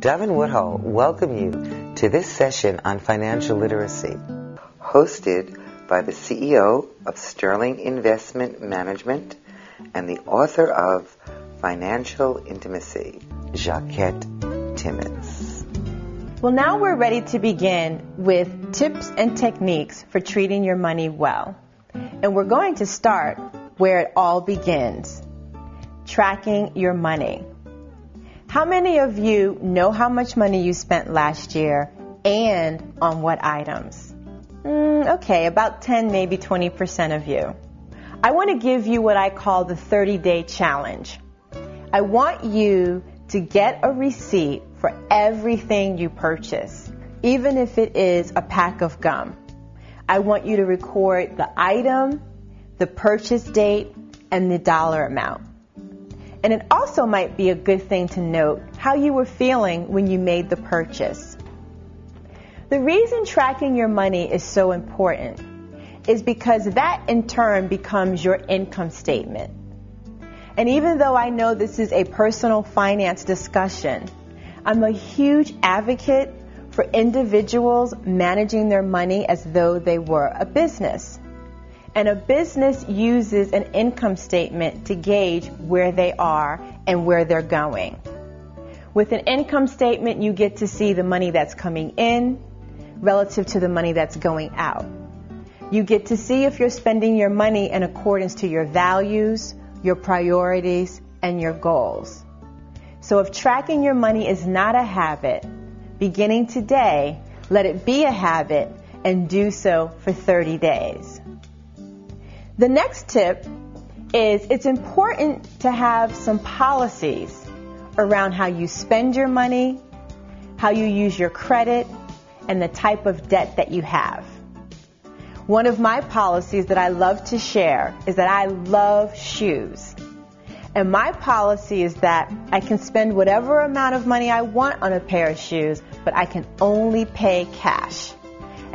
Dove and Woodhull welcome you to this session on financial literacy, hosted by the CEO of Sterling Investment Management and the author of Financial Intimacy, Jacquette02. Well, now we're ready to begin with tips and techniques for treating your money well. And we're going to start where it all begins, tracking your money. How many of you know how much money you spent last year and on what items? Okay, about 10, maybe 20% of you. I want to give you what I call the 30-day challenge. I want you to get a receipt for everything you purchase, even if it is a pack of gum. I want you to record the item, the purchase date, and the dollar amount. And it also might be a good thing to note how you were feeling when you made the purchase. The reason tracking your money is so important is because that in turn becomes your income statement. And even though I know this is a personal finance discussion, I'm a huge advocate for individuals managing their money as though they were a business. And a business uses an income statement to gauge where they are and where they're going. With an income statement, you get to see the money that's coming in relative to the money that's going out. You get to see if you're spending your money in accordance to your values, your priorities, and your goals. So if tracking your money is not a habit, beginning today, let it be a habit and do so for 30 days. The next tip is it's important to have some policies around how you spend your money, how you use your credit, and the type of debt that you have. One of my policies that I love to share is that I love shoes. And my policy is that I can spend whatever amount of money I want on a pair of shoes, but I can only pay cash.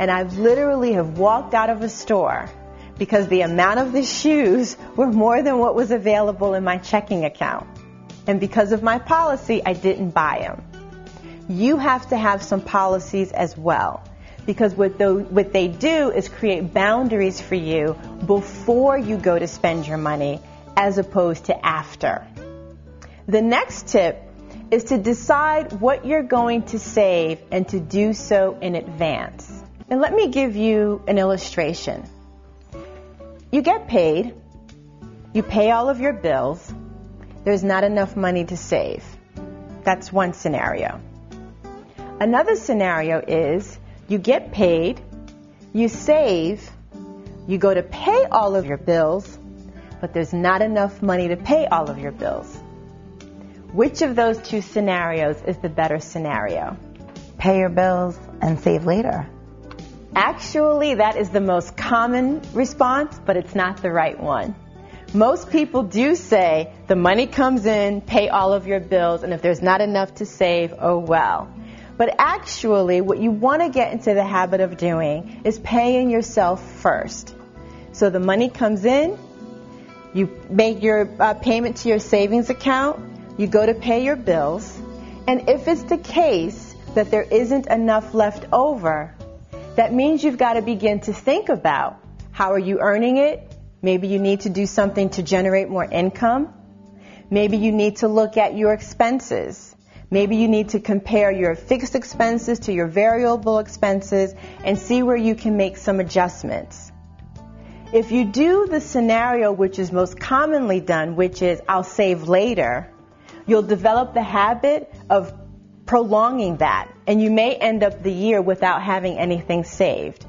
And I literally have walked out of a store because the amount of the shoes were more than what was available in my checking account. And because of my policy, I didn't buy them. You have to have some policies as well, because what they do is create boundaries for you before you go to spend your money as opposed to after. The next tip is to decide what you're going to save and to do so in advance. And let me give you an illustration. You get paid, you pay all of your bills, there's not enough money to save. That's one scenario. Another scenario is you get paid, you save, you go to pay all of your bills, but there's not enough money to pay all of your bills. Which of those two scenarios is the better scenario? Pay your bills and save later. Actually, that is the most common response, but it's not the right one. Most people do say the money comes in, pay all of your bills, and if there's not enough to save, oh well. But actually, what you want to get into the habit of doing is paying yourself first. So the money comes in, you make your payment to your savings account, you go to pay your bills, and if it's the case that there isn't enough left over, that means you've got to begin to think about how are you earning it? Maybe you need to do something to generate more income. Maybe you need to look at your expenses. Maybe you need to compare your fixed expenses to your variable expenses and see where you can make some adjustments. If you do the scenario which is most commonly done, which is I'll save later, you'll develop the habit of prolonging that, and you may end up the year without having anything saved.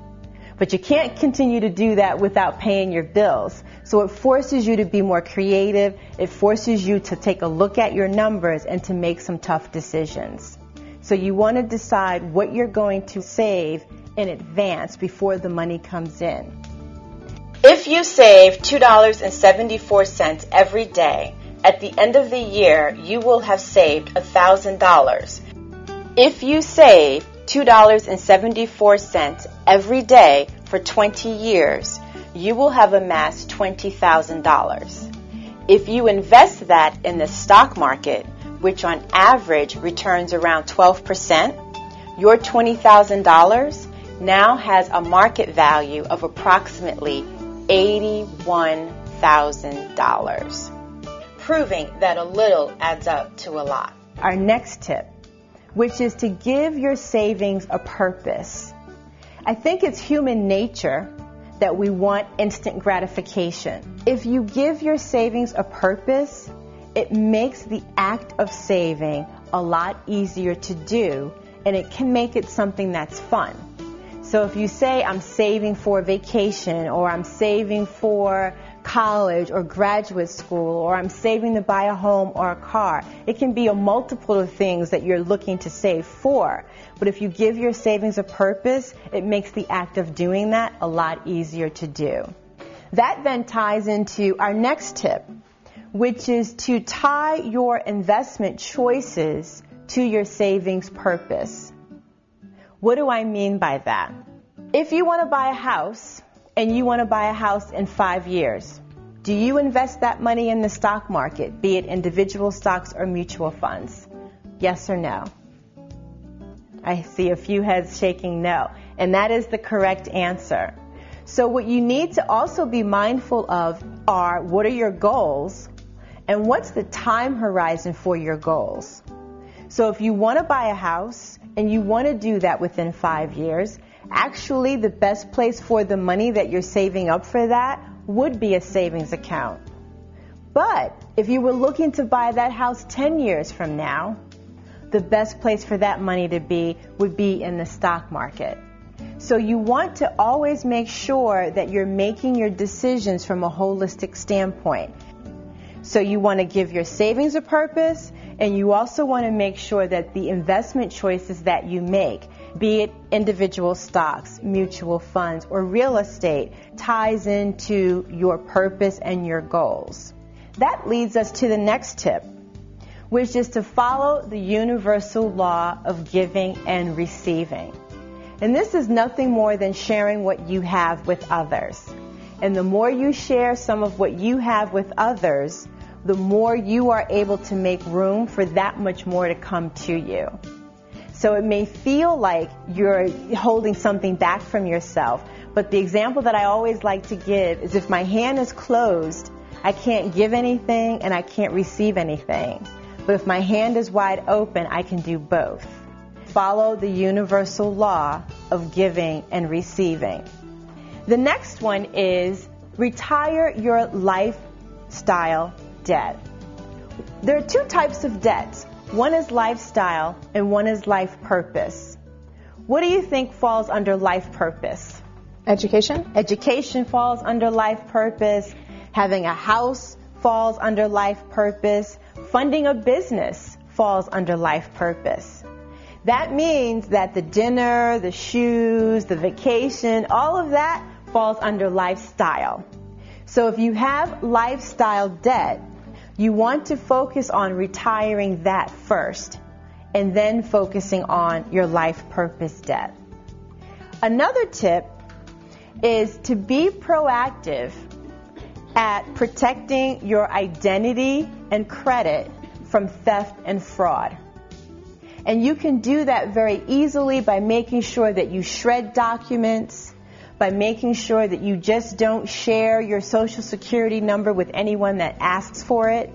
But you can't continue to do that without paying your bills. So it forces you to be more creative. It forces you to take a look at your numbers and to make some tough decisions. So you want to decide what you're going to save in advance before the money comes in. If you save $2.74 every day, at the end of the year, you will have saved $1,000. If you save $2.74 every day for 20 years, you will have amassed $20,000. If you invest that in the stock market which on average returns around 12%, your $20,000 now has a market value of approximately $81,000, proving that a little adds up to a lot. Our next tip, which is to give your savings a purpose. I think it's human nature that we want instant gratification. If you give your savings a purpose, it makes the act of saving a lot easier to do, and it can make it something that's fun. So if you say, I'm saving for vacation, or I'm saving for college or graduate school, or I'm saving to buy a home or a car, it can be a multiple of things that you're looking to save for. But if you give your savings a purpose, it makes the act of doing that a lot easier to do. That then ties into our next tip, which is to tie your investment choices to your savings purpose. What do I mean by that? If you want to buy a house, and you want to buy a house in 5 years, do you invest that money in the stock market, be it individual stocks or mutual funds? Yes or no? I see a few heads shaking no, and that is the correct answer. So what you need to also be mindful of are, what are your goals, and what's the time horizon for your goals? So if you want to buy a house, and you want to do that within 5 years, actually the best place for the money that you're saving up for that would be a savings account. But if you were looking to buy that house 10 years from now, the best place for that money to be would be in the stock market. So you want to always make sure that you're making your decisions from a holistic standpoint. So you want to give your savings a purpose, and you also want to make sure that the investment choices that you make, be it individual stocks, mutual funds, or real estate, ties into your purpose and your goals. That leads us to the next tip, which is to follow the universal law of giving and receiving. And this is nothing more than sharing what you have with others. And the more you share some of what you have with others, the more you are able to make room for that much more to come to you. So it may feel like you're holding something back from yourself, but the example that I always like to give is if my hand is closed, I can't give anything and I can't receive anything. But if my hand is wide open, I can do both. Follow the universal law of giving and receiving. The next one is retire your lifestyle debt. There are two types of debts. One is lifestyle and one is life purpose. What do you think falls under life purpose? Education? Education falls under life purpose. Having a house falls under life purpose. Funding a business falls under life purpose. That means that the dinner, the shoes, the vacation, all of that falls under lifestyle. So if you have lifestyle debt, you want to focus on retiring that first and then focusing on your life purpose debt. Another tip is to be proactive at protecting your identity and credit from theft and fraud. And you can do that very easily by making sure that you shred documents, by making sure that you just don't share your social security number with anyone that asks for it.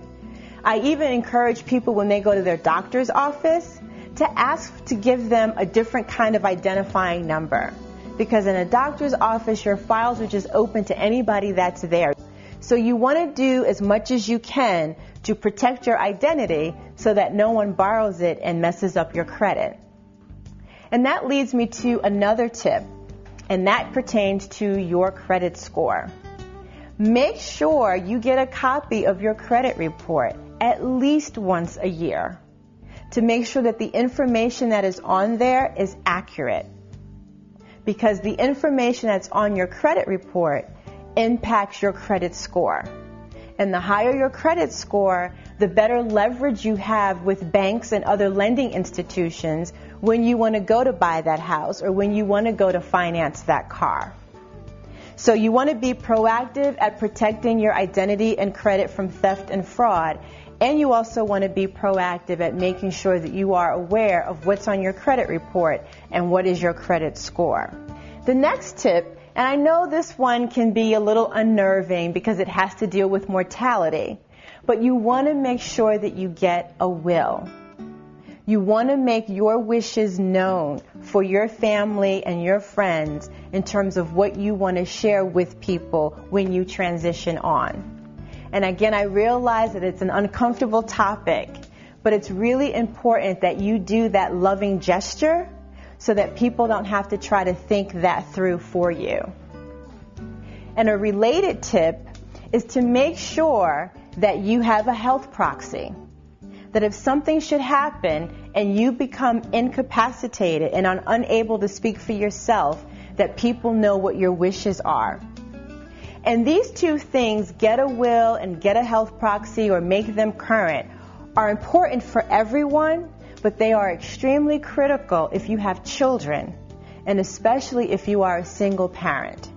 I even encourage people when they go to their doctor's office to ask to give them a different kind of identifying number. Because in a doctor's office, your files are just open to anybody that's there. So you want to do as much as you can to protect your identity so that no one borrows it and messes up your credit. And that leads me to another tip, and that pertains to your credit score. Make sure you get a copy of your credit report at least once a year to make sure that the information that is on there is accurate. Because the information that's on your credit report impacts your credit score. And the higher your credit score, the better leverage you have with banks and other lending institutions when you want to go to buy that house or when you want to go to finance that car. So you want to be proactive at protecting your identity and credit from theft and fraud. And you also want to be proactive at making sure that you are aware of what's on your credit report and what is your credit score. The next tip, and I know this one can be a little unnerving because it has to deal with mortality, but you want to make sure that you get a will. You want to make your wishes known for your family and your friends in terms of what you want to share with people when you transition on. And again, I realize that it's an uncomfortable topic, but it's really important that you do that loving gesture so that people don't have to try to think that through for you. And a related tip is to make sure that you have a health proxy. That if something should happen and you become incapacitated and are unable to speak for yourself, that people know what your wishes are. And these two things, get a will and get a health proxy or make them current, are important for everyone, but they are extremely critical if you have children, and especially if you are a single parent.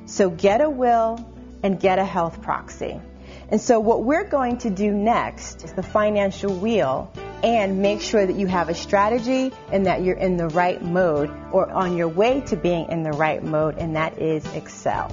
So get a will and get a health proxy. And so what we're going to do next is the financial wheel and make sure that you have a strategy and that you're in the right mode or on your way to being in the right mode, and that is Excel.